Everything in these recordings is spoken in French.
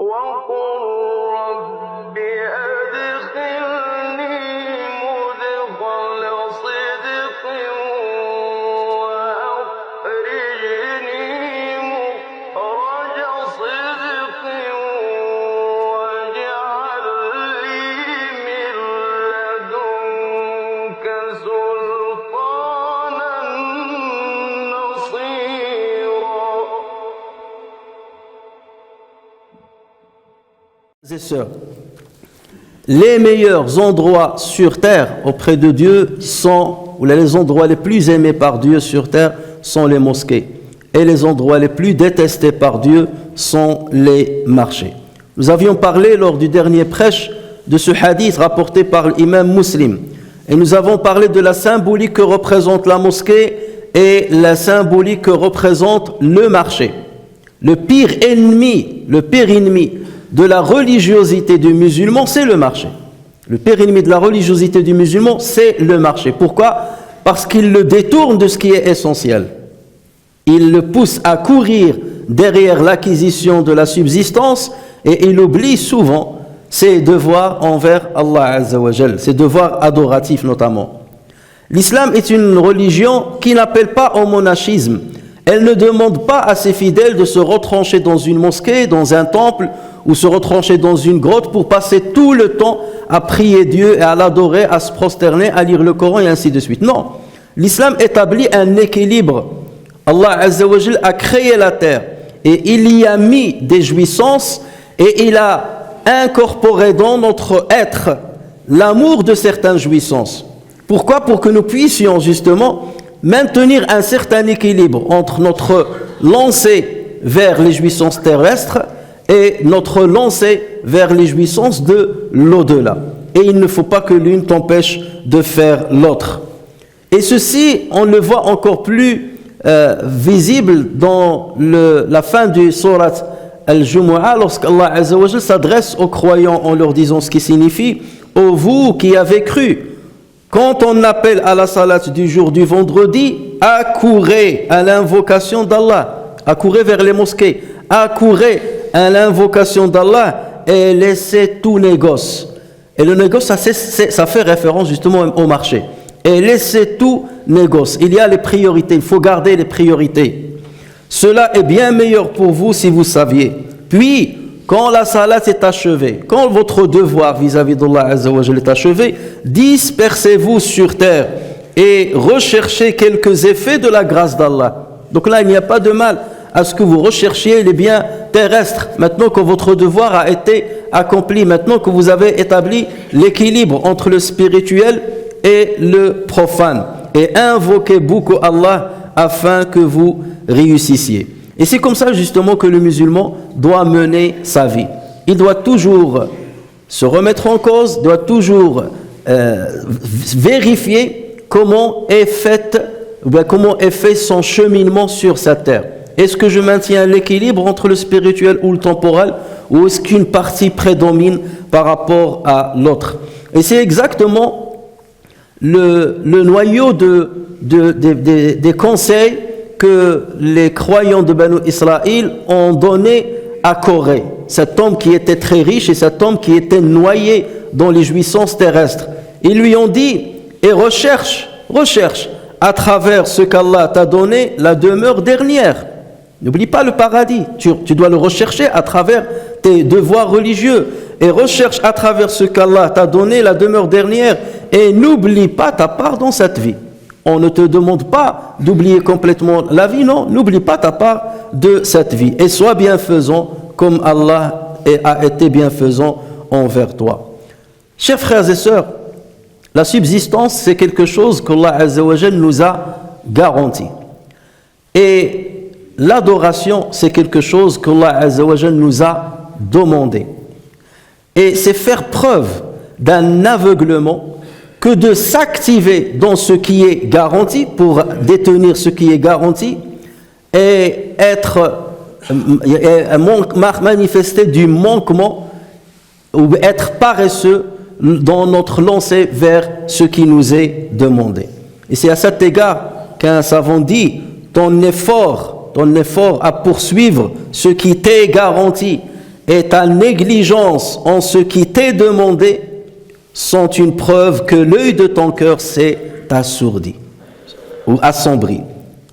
Et sœurs, les meilleurs endroits sur terre auprès de Dieu sont, ou les endroits les plus aimés par Dieu sur terre sont les mosquées, et les endroits les plus détestés par Dieu sont les marchés. Nous avions parlé lors du dernier prêche de ce hadith rapporté par l'imam Muslim, et nous avons parlé de la symbolique que représente la mosquée et la symbolique que représente le marché. Le pire ennemi de la religiosité du musulman, c'est le marché. Le pire ennemi de la religiosité du musulman, c'est le marché. Pourquoi ? Parce qu'il le détourne de ce qui est essentiel. Il le pousse à courir derrière l'acquisition de la subsistance et il oublie souvent ses devoirs envers Allah Azza wa Jal, ses devoirs adoratifs notamment. L'islam est une religion qui n'appelle pas au monachisme. Elle ne demande pas à ses fidèles de se retrancher dans une mosquée, dans un temple, ou se retrancher dans une grotte pour passer tout le temps à prier Dieu et à l'adorer, à se prosterner, à lire le Coran et ainsi de suite. Non, l'islam établit un équilibre. Allah Azza wa Jal a créé la terre et il y a mis des jouissances et il a incorporé dans notre être l'amour de certaines jouissances. Pourquoi ? Pour que nous puissions justement maintenir un certain équilibre entre notre lancée vers les jouissances terrestres et notre lancée vers les jouissances de l'au-delà. Et il ne faut pas que l'une t'empêche de faire l'autre. Et ceci, on le voit encore plus visible dans la fin du surat Al-Jumu'ah, lorsqu'Allah Azza wa Jal s'adresse aux croyants en leur disant ce qui signifie « Ô vous qui avez cru ». Quand on appelle à la salat du jour du vendredi, accourez à l'invocation d'Allah, accourez vers les mosquées, accourez à l'invocation d'Allah et laissez tout négoce. Et le négoce, ça fait référence justement au marché. Et laissez tout négoce. Il y a les priorités, il faut garder les priorités. Cela est bien meilleur pour vous si vous saviez. Puis, quand la salat est achevée, quand votre devoir vis-à-vis d'Allah Azza wa Jalla est achevé, dispersez-vous sur terre et recherchez quelques effets de la grâce d'Allah. Donc là, il n'y a pas de mal à ce que vous recherchiez les biens terrestres. Maintenant que votre devoir a été accompli, maintenant que vous avez établi l'équilibre entre le spirituel et le profane. Et invoquez beaucoup Allah afin que vous réussissiez. Et c'est comme ça justement que le musulman doit mener sa vie. Il doit toujours se remettre en cause, doit toujours vérifier comment est fait son cheminement sur cette terre. Est-ce que je maintiens l'équilibre entre le spirituel ou le temporel, ou est-ce qu'une partie prédomine par rapport à l'autre? Et c'est exactement le noyau des conseils que les croyants de Banu Israël ont donné à Corée, cet homme qui était très riche et cet homme qui était noyé dans les jouissances terrestres. Ils lui ont dit, et recherche à travers ce qu'Allah t'a donné la demeure dernière. N'oublie pas le paradis, tu dois le rechercher à travers tes devoirs religieux, et recherche à travers ce qu'Allah t'a donné la demeure dernière, et n'oublie pas ta part dans cette vie. On ne te demande pas d'oublier complètement la vie, non, n'oublie pas ta part de cette vie. Et sois bienfaisant comme Allah a été bienfaisant envers toi. Chers frères et sœurs, la subsistance, c'est quelque chose qu'Allah Azza wa Jal nous a garanti. Et l'adoration, c'est quelque chose qu'Allah Azza wa Jal nous a demandé. Et c'est faire preuve d'un aveuglement que de s'activer dans ce qui est garanti pour détenir ce qui est garanti et manifester du manquement ou être paresseux dans notre lancée vers ce qui nous est demandé. Et c'est à cet égard qu'un savant dit ton effort à poursuivre ce qui t'est garanti et ta négligence en ce qui t'est demandé sont une preuve que l'œil de ton cœur s'est assourdi ou assombri.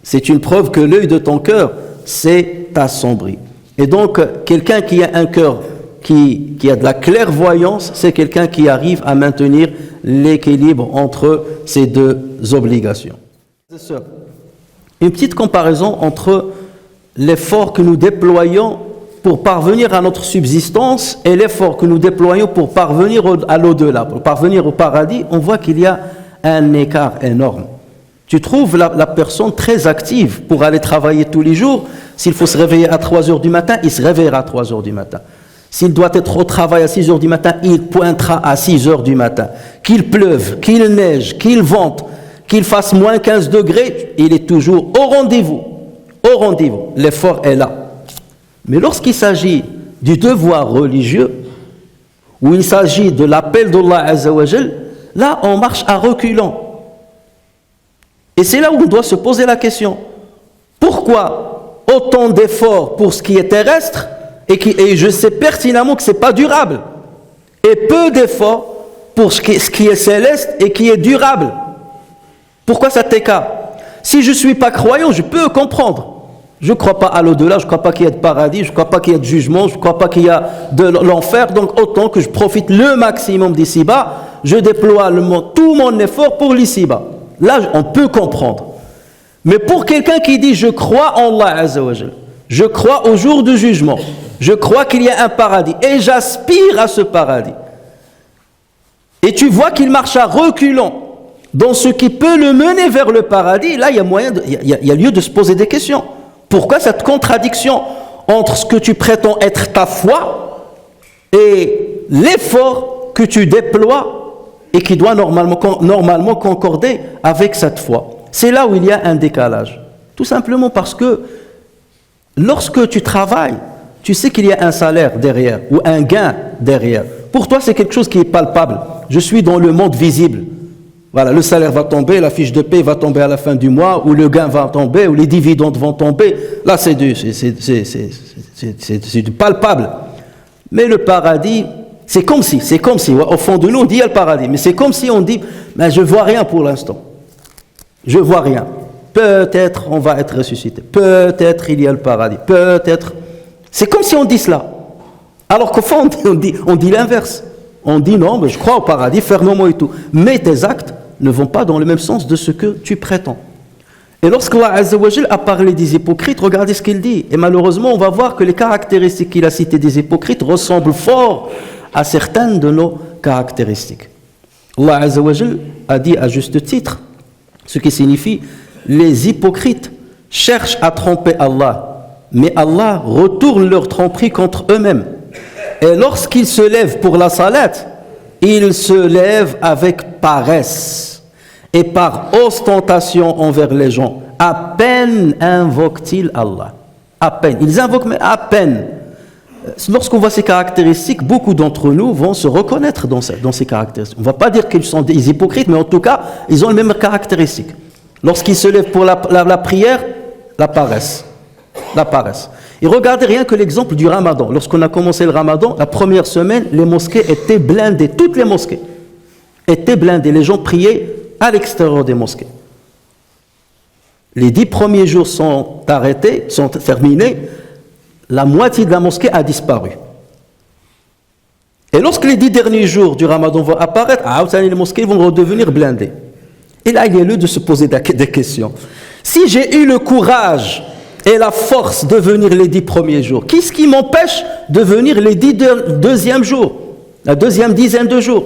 C'est une preuve que l'œil de ton cœur s'est assombri. Et donc, quelqu'un qui a un cœur qui a de la clairvoyance, c'est quelqu'un qui arrive à maintenir l'équilibre entre ces deux obligations. Une petite comparaison entre l'effort que nous déployons pour parvenir à notre subsistance et l'effort que nous déployons pour parvenir à l'au-delà, pour parvenir au paradis. On voit qu'il y a un écart énorme. Tu trouves la personne très active pour aller travailler tous les jours. S'il faut se réveiller à 3 heures du matin, il se réveillera à 3 heures du matin. S'il doit être au travail à 6 heures du matin, il pointera à 6 heures du matin. Qu'il pleuve, qu'il neige, qu'il vente, qu'il fasse moins 15 degrés, il est toujours au rendez-vous. Au rendez-vous. L'effort est là. Mais lorsqu'il s'agit du devoir religieux, où il s'agit de l'appel d'Allah Azza wa Jal, là on marche à reculons. Et c'est là où on doit se poser la question. Pourquoi autant d'efforts pour ce qui est terrestre et je sais pertinemment que ce n'est pas durable, et peu d'efforts pour ce qui est céleste et qui est durable? Pourquoi cet écart? Si je ne suis pas croyant, je peux comprendre. Je ne crois pas à l'au-delà, je ne crois pas qu'il y a de paradis, je ne crois pas qu'il y a de jugement, je ne crois pas qu'il y a de l'enfer. Donc autant que je profite le maximum d'ici-bas, je déploie tout mon effort pour l'ici-bas. Là, on peut comprendre. Mais pour quelqu'un qui dit « je crois en Allah Azza wa Jal, je crois au jour du jugement, je crois qu'il y a un paradis et j'aspire à ce paradis », et tu vois qu'il marche à reculons dans ce qui peut le mener vers le paradis, là, il y a lieu de se poser des questions. Pourquoi cette contradiction entre ce que tu prétends être ta foi et l'effort que tu déploies et qui doit normalement concorder avec cette foi? C'est là où il y a un décalage. Tout simplement parce que lorsque tu travailles, tu sais qu'il y a un salaire derrière ou un gain derrière. Pour toi, c'est quelque chose qui est palpable. Je suis dans le monde visible. Voilà, le salaire va tomber, la fiche de paie va tomber à la fin du mois, ou le gain va tomber, ou les dividendes vont tomber. Là, c'est du palpable. Mais le paradis, c'est comme si, au fond de nous, on dit il y a le paradis, mais c'est comme si on dit, mais je ne vois rien pour l'instant. Je ne vois rien. Peut-être on va être ressuscité. Peut-être il y a le paradis. Peut-être. C'est comme si on dit cela. Alors qu'au fond, on dit l'inverse. On dit non, mais je crois au paradis, fermement et tout. Mais tes actes ne vont pas dans le même sens de ce que tu prétends. Et lorsqu'Allah Azza wa Jal a parlé des hypocrites, regardez ce qu'il dit. Et malheureusement, on va voir que les caractéristiques qu'il a citées des hypocrites ressemblent fort à certaines de nos caractéristiques. Allah Azza wa Jal a dit à juste titre, ce qui signifie les hypocrites cherchent à tromper Allah, mais Allah retourne leur tromperie contre eux-mêmes. Et lorsqu'ils se lèvent pour la salat, ils se lèvent avec paresse et par ostentation envers les gens. À peine invoquent-ils Allah. À peine. Ils invoquent, mais à peine. Lorsqu'on voit ces caractéristiques, beaucoup d'entre nous vont se reconnaître dans ces caractéristiques. On ne va pas dire qu'ils sont des hypocrites, mais en tout cas, ils ont les mêmes caractéristiques. Lorsqu'ils se lèvent pour la prière, la paresse. La paresse. Et regardez rien que l'exemple du Ramadan. Lorsqu'on a commencé le Ramadan, la première semaine, les mosquées étaient blindées. Toutes les mosquées étaient blindées. Les gens priaient à l'extérieur des mosquées. Les 10 premiers jours sont arrêtés, sont terminés. La moitié de la mosquée a disparu. Et lorsque les 10 derniers jours du Ramadan vont apparaître, les mosquées vont redevenir blindées. Et là, il y a lieu de se poser des questions. Si j'ai eu le courage et la force de venir les 10 premiers jours, qu'est-ce qui m'empêche de venir les 10 deuxièmes jours, la deuxième dizaine de jours,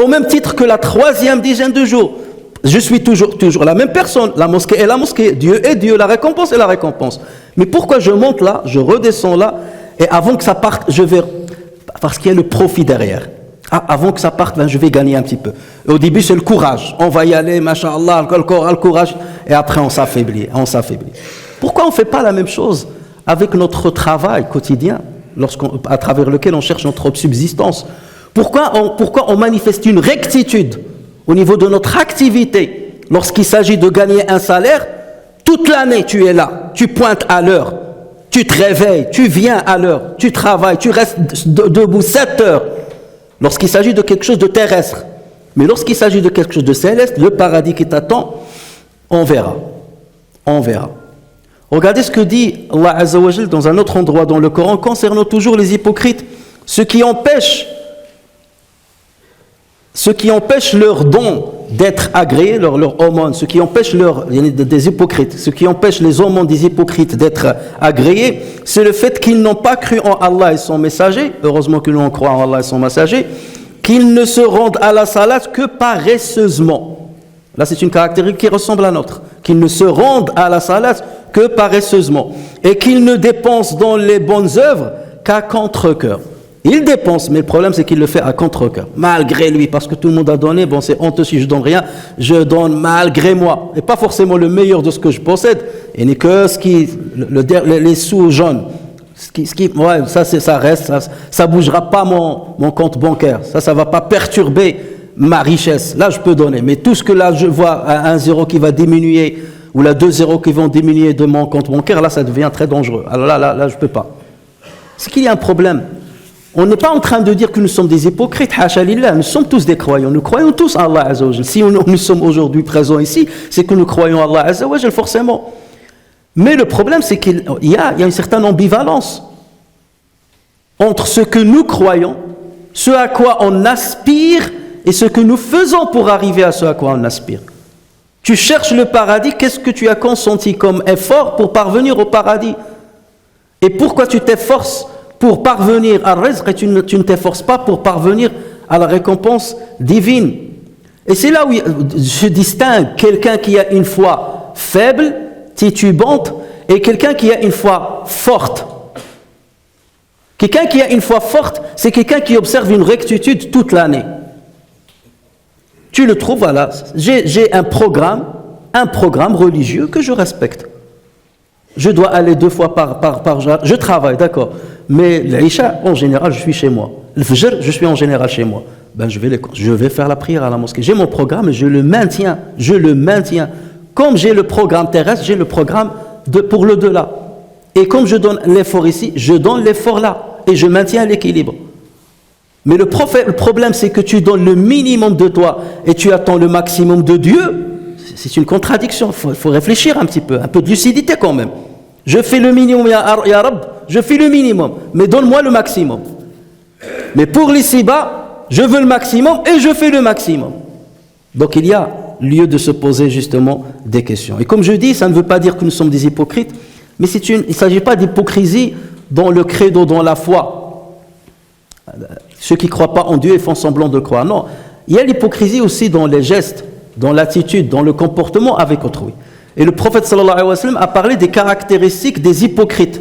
au même titre que la troisième dizaine de jours? Je suis toujours la même personne, la mosquée est la mosquée, Dieu est Dieu, la récompense est la récompense. Mais pourquoi je monte là, je redescends là, et avant que ça parte, je vais... Parce qu'il y a le profit derrière. Avant que ça parte, je vais gagner un petit peu. Au début, c'est le courage. On va y aller, masha'Allah, le courage, et après on s'affaiblit. Pourquoi on ne fait pas la même chose avec notre travail quotidien, à travers lequel on cherche notre subsistance? Pourquoi on manifeste une rectitude au niveau de notre activité lorsqu'il s'agit de gagner un salaire? Toute l'année, tu es là, tu pointes à l'heure, Tu te réveilles, tu viens à l'heure, tu travailles, tu restes debout 7 heures. Lorsqu'il s'agit de quelque chose de terrestre. Mais lorsqu'il s'agit de quelque chose de céleste, le paradis qui t'attend, on verra. On verra. Regardez ce que dit Allah Azza wa Jal dans un autre endroit dans le Coran concernant toujours les hypocrites. Ce qui empêche leur don d'être agréé, leur aumône, ce qui empêche des hypocrites, ce qui empêche les aumônes des hypocrites d'être agréés, c'est le fait qu'ils n'ont pas cru en Allah et son messager, heureusement que nous on croit en Allah et son messager, qu'ils ne se rendent à la salat que paresseusement. Là c'est une caractéristique qui ressemble à la nôtre, qu'ils ne se rendent à la salat que paresseusement, et qu'ils ne dépensent dans les bonnes œuvres qu'à contre-cœur. Il dépense, mais le problème c'est qu'il le fait à contre-cœur, malgré lui, parce que tout le monde a donné, bon c'est honteux si je donne rien, je donne malgré moi, et pas forcément le meilleur de ce que je possède, et n'est que ce qui, les sous jaunes, ouais, ça reste, ça bougera pas mon compte bancaire, ça va pas perturber ma richesse, là je peux donner, mais tout ce que là je vois, un zéro qui va diminuer, ou là 2 zéros qui vont diminuer de mon compte bancaire, là ça devient très dangereux, alors là je peux pas. C'est qu'il y a un problème. On n'est pas en train de dire que nous sommes des hypocrites, hacha lillah, nous sommes tous des croyants, nous croyons tous à Allah Azza wa Jal. Si nous sommes aujourd'hui présents ici, c'est que nous croyons à Allah Azza wa Jal, forcément. Mais le problème, c'est qu'il y a une certaine ambivalence entre ce que nous croyons, ce à quoi on aspire, et ce que nous faisons pour arriver à ce à quoi on aspire. Tu cherches le paradis, qu'est-ce que tu as consenti comme effort pour parvenir au paradis? Et pourquoi tu t'efforces pour parvenir à rizq et tu ne t'efforces pas pour parvenir à la récompense divine? Et c'est là où je distingue quelqu'un qui a une foi faible, titubante, et quelqu'un qui a une foi forte. Quelqu'un qui a une foi forte, c'est quelqu'un qui observe une rectitude toute l'année. Tu le trouves, voilà, j'ai un programme religieux que je respecte. Je dois aller 2 fois par jour, je travaille, d'accord. Mais l'Isha, en général, je suis chez moi. Le Fajr, je suis en général chez moi. Ben, je vais faire la prière à la mosquée. J'ai mon programme et je le maintiens. Comme j'ai le programme terrestre, j'ai le programme pour le delà. Et comme je donne l'effort ici, je donne l'effort là. Et je maintiens l'équilibre. Mais le problème, c'est que tu donnes le minimum de toi et tu attends le maximum de Dieu. C'est une contradiction. Il faut réfléchir un petit peu. Un peu de lucidité quand même. Je fais le minimum, ya Rab, je fais le minimum, mais donne-moi le maximum. Mais pour l'ici-bas, je veux le maximum et je fais le maximum. Donc il y a lieu de se poser justement des questions. Et comme je dis, ça ne veut pas dire que nous sommes des hypocrites, mais il ne s'agit pas d'hypocrisie dans le credo, dans la foi. Ceux qui ne croient pas en Dieu et font semblant de croire. Non, il y a l'hypocrisie aussi dans les gestes, dans l'attitude, dans le comportement avec autrui. Et le prophète sallallahu alayhi wa sallam a parlé des caractéristiques des hypocrites.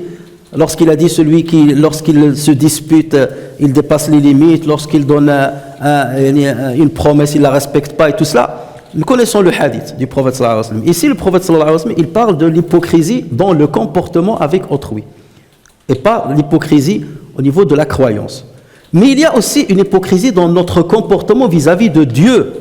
Lorsqu'il a dit celui qui, lorsqu'il se dispute, il dépasse les limites, lorsqu'il donne une promesse, il ne la respecte pas et tout cela. Nous connaissons le hadith du prophète sallallahu alayhi wa sallam. Ici, le prophète sallallahu alayhi wa sallam, il parle de l'hypocrisie dans le comportement avec autrui. Et pas l'hypocrisie au niveau de la croyance. Mais il y a aussi une hypocrisie dans notre comportement vis-à-vis de Dieu.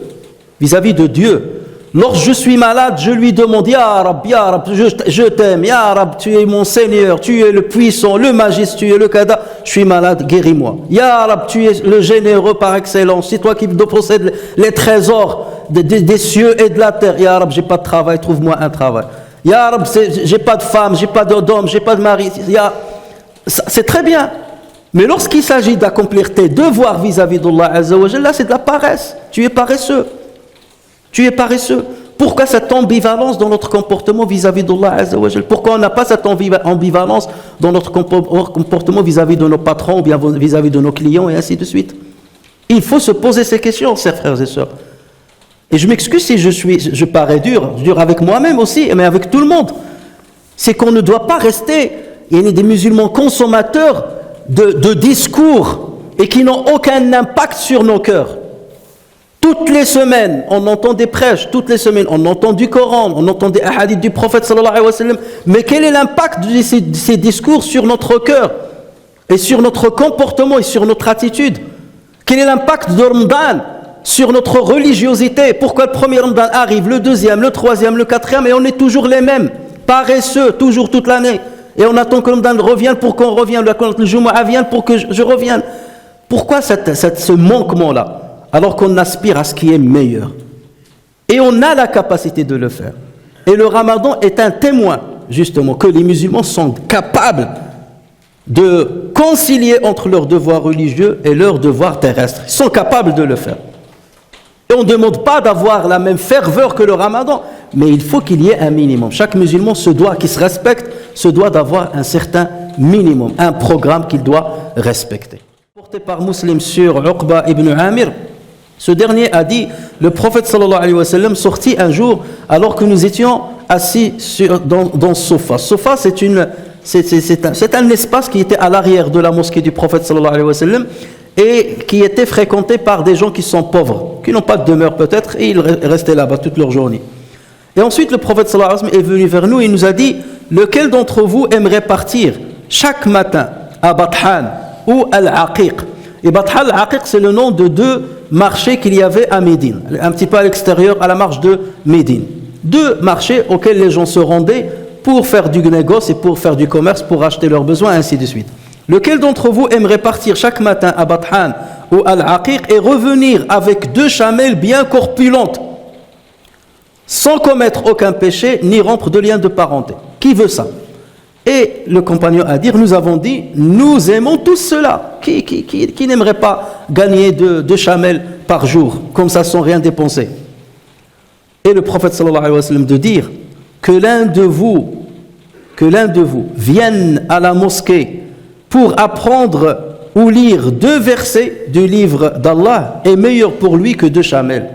Vis-à-vis de Dieu. Lorsque je suis malade, je lui demande, Ya Rab, je t'aime, Ya Rab, tu es mon Seigneur, tu es le puissant, le majestueux, le kada, je suis malade, guéris-moi. Ya Rab, tu es le généreux par excellence, c'est toi qui possèdes les trésors des cieux et de la terre. Ya Rab, j'ai pas de travail, trouve-moi un travail. Ya Rab, j'ai pas de femme, j'ai pas d'homme, j'ai pas de mari. C'est très bien. Mais lorsqu'il s'agit d'accomplir tes devoirs vis-à-vis d'Allah Azza wa Jalla, là c'est de la paresse. Tu es paresseux. Tu es paresseux. Pourquoi cette ambivalence dans notre comportement vis-à-vis d'Allah Azza wa Jalla? Pourquoi on n'a pas cette ambivalence dans notre comportement vis-à-vis de nos patrons ou bien vis-à-vis de nos clients et ainsi de suite? Il faut se poser ces questions, chers frères et sœurs. Et je m'excuse si je parais dur avec moi-même aussi, mais avec tout le monde. C'est qu'on ne doit pas rester, il y a des musulmans consommateurs de discours et qui n'ont aucun impact sur nos cœurs. Toutes les semaines, on entend des prêches, toutes les semaines, on entend du Coran, on entend des hadiths du prophète sallallahu alayhi wa sallam. Mais quel est l'impact de ces discours sur notre cœur et sur notre comportement et sur notre attitude? Quel est l'impact de Ramadan sur notre religiosité? Pourquoi le premier Ramadan arrive, le deuxième, le troisième, le quatrième, et on est toujours les mêmes, paresseux, toujours toute l'année? Et on attend que le Ramadan revienne pour qu'on revienne, le Jumu'ah vienne pour que je revienne. Pourquoi ce manquement-là, alors qu'on aspire à ce qui est meilleur? Et on a la capacité de le faire. Et le Ramadan est un témoin, justement, que les musulmans sont capables de concilier entre leurs devoirs religieux et leurs devoirs terrestres. Ils sont capables de le faire. Et on ne demande pas d'avoir la même ferveur que le Ramadan, mais il faut qu'il y ait un minimum. Chaque musulman qui se respecte, se doit d'avoir un certain minimum, un programme qu'il doit respecter. Porté par Muslim sur Uqba ibn Amir, ce dernier a dit, le prophète sallallahu alayhi wa sallam sortit un jour alors que nous étions assis dans Sofa. Sofa, c'est un espace qui était à l'arrière de la mosquée du prophète sallallahu alayhi wa sallam et qui était fréquenté par des gens qui sont pauvres, qui n'ont pas de demeure peut-être, et ils restaient là-bas toute leur journée. Et ensuite le prophète sallallahu alayhi wa sallam est venu vers nous et il nous a dit, lequel d'entre vous aimerait partir chaque matin à Bathan ou Al-Aqiq? Et Bathan Al-Aqiq, c'est le nom de deux marchés qu'il y avait à Médine, un petit peu à l'extérieur, à la marge de Médine. Deux marchés auxquels les gens se rendaient pour faire du négoce et pour faire du commerce, pour acheter leurs besoins, ainsi de suite. Lequel d'entre vous aimerait partir chaque matin à Bathan ou Al-Aqiq et revenir avec 2 chamelles bien corpulentes, sans commettre aucun péché, ni rompre de lien de parenté? Qui veut ça? Et le compagnon a dit, nous avons dit, nous aimons tous cela. Qui n'aimerait pas gagner 2 chamelles par jour, comme ça, sans rien dépenser? Et le prophète sallallahu alayhi wa sallam de dire que l'un de vous vienne à la mosquée pour apprendre ou lire 2 versets du livre d'Allah est meilleur pour lui que 2 chamelles.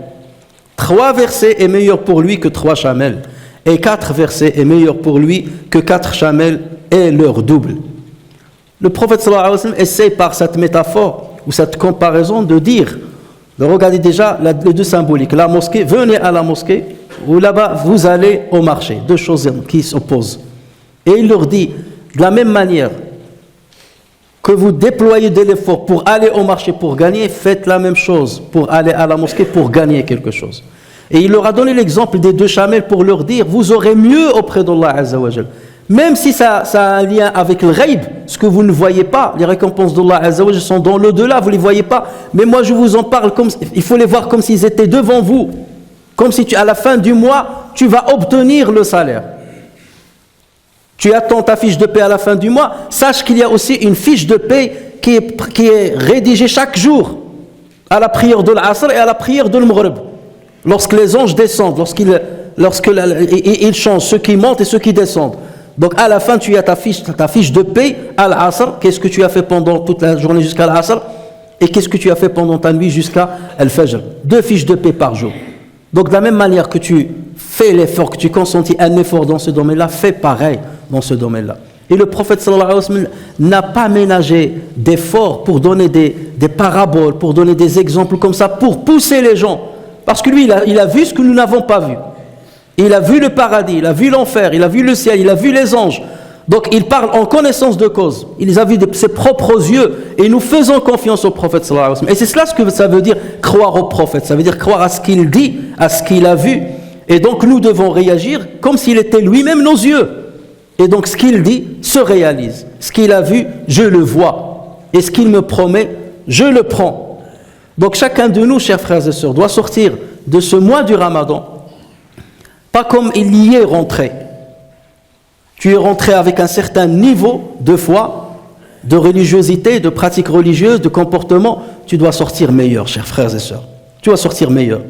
3 versets est meilleur pour lui que 3 chamelles. Et 4 versets est meilleur pour lui que 4 chamelles et leur double. Le prophète sallallahu alayhi wa sallam essaie par cette métaphore ou cette comparaison de dire, regardez déjà les 2 symboliques, la mosquée, venez à la mosquée, ou là-bas vous allez au marché, 2 choses qui s'opposent. Et il leur dit, de la même manière que vous déployez de l'effort pour aller au marché pour gagner, faites la même chose pour aller à la mosquée pour gagner quelque chose. Et il leur a donné l'exemple des 2 chamelles pour leur dire, vous aurez mieux auprès d'Allah Azza wa Jal. Même si ça a un lien avec le ghaib, ce que vous ne voyez pas, les récompenses d'Allah Azza wa Jal sont dans l'au-delà, vous ne les voyez pas. Mais moi je vous en parle, il faut les voir comme s'ils étaient devant vous. Comme si à la fin du mois, tu vas obtenir le salaire. Tu attends ta fiche de paie à la fin du mois, sache qu'il y a aussi une fiche de paie qui est rédigée chaque jour à la prière de l'Asr et à la prière de l'Maghrib. Lorsque les anges descendent, lorsqu'ils changent, ceux qui montent et ceux qui descendent. Donc à la fin, tu as ta fiche de paie à l'Asr. Qu'est-ce que tu as fait pendant toute la journée jusqu'à l'Asr? Et qu'est-ce que tu as fait pendant ta nuit jusqu'à Al-Fajr? 2 fiches de paie par jour. Donc de la même manière que tu fais l'effort, que tu consentis un effort dans ce domaine-là, fais pareil dans ce domaine-là. Et le prophète sallallahu alayhi wa sallam n'a pas ménagé d'efforts pour donner des paraboles, pour donner des exemples comme ça, pour pousser les gens. Parce que lui, il a vu ce que nous n'avons pas vu. Il a vu le paradis, il a vu l'enfer, il a vu le ciel, il a vu les anges. Donc il parle en connaissance de cause. Il les a vus de ses propres yeux. Et nous faisons confiance au prophète sallallahu alayhi wa sallam. Et c'est cela ce que ça veut dire croire au prophète. Ça veut dire croire à ce qu'il dit, à ce qu'il a vu. Et donc nous devons réagir comme s'il était lui-même nos yeux. Et donc ce qu'il dit se réalise. Ce qu'il a vu, je le vois. Et ce qu'il me promet, je le prends. Donc chacun de nous, chers frères et sœurs, doit sortir de ce mois du Ramadan, pas comme il y est rentré. Tu es rentré avec un certain niveau de foi, de religiosité, de pratique religieuse, de comportement. Tu dois sortir meilleur, chers frères et sœurs. Tu dois sortir meilleur.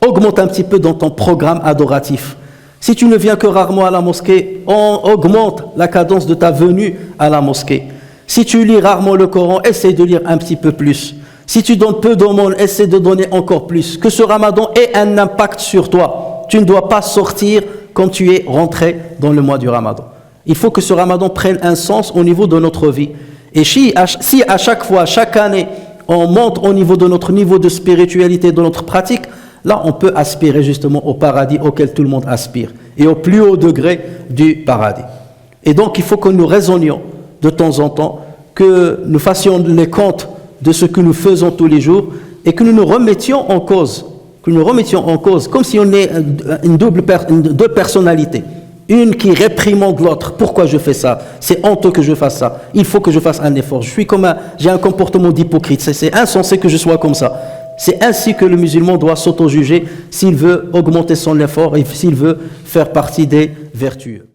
Augmente un petit peu dans ton programme adoratif. Si tu ne viens que rarement à la mosquée, augmente la cadence de ta venue à la mosquée. Si tu lis rarement le Coran, essaie de lire un petit peu plus. Si tu donnes peu d'aumônes, essaie de donner encore plus. Que ce Ramadan ait un impact sur toi. Tu ne dois pas sortir quand tu es rentré dans le mois du Ramadan. Il faut que ce Ramadan prenne un sens au niveau de notre vie. Et si à chaque fois, chaque année, on monte au niveau de notre niveau de spiritualité, de notre pratique, là on peut aspirer justement au paradis auquel tout le monde aspire. Et au plus haut degré du paradis. Et donc il faut que nous raisonnions de temps en temps, que nous fassions les comptes de ce que nous faisons tous les jours et que nous nous remettions en cause. Que nous remettions en cause, comme si on est deux personnalités. une qui réprimande l'autre. Pourquoi je fais ça? C'est honteux que je fasse ça. Il faut que je fasse un effort. J'ai un comportement d'hypocrite. C'est insensé que je sois comme ça. C'est ainsi que le musulman doit s'auto-juger s'il veut augmenter son effort et s'il veut faire partie des vertueux.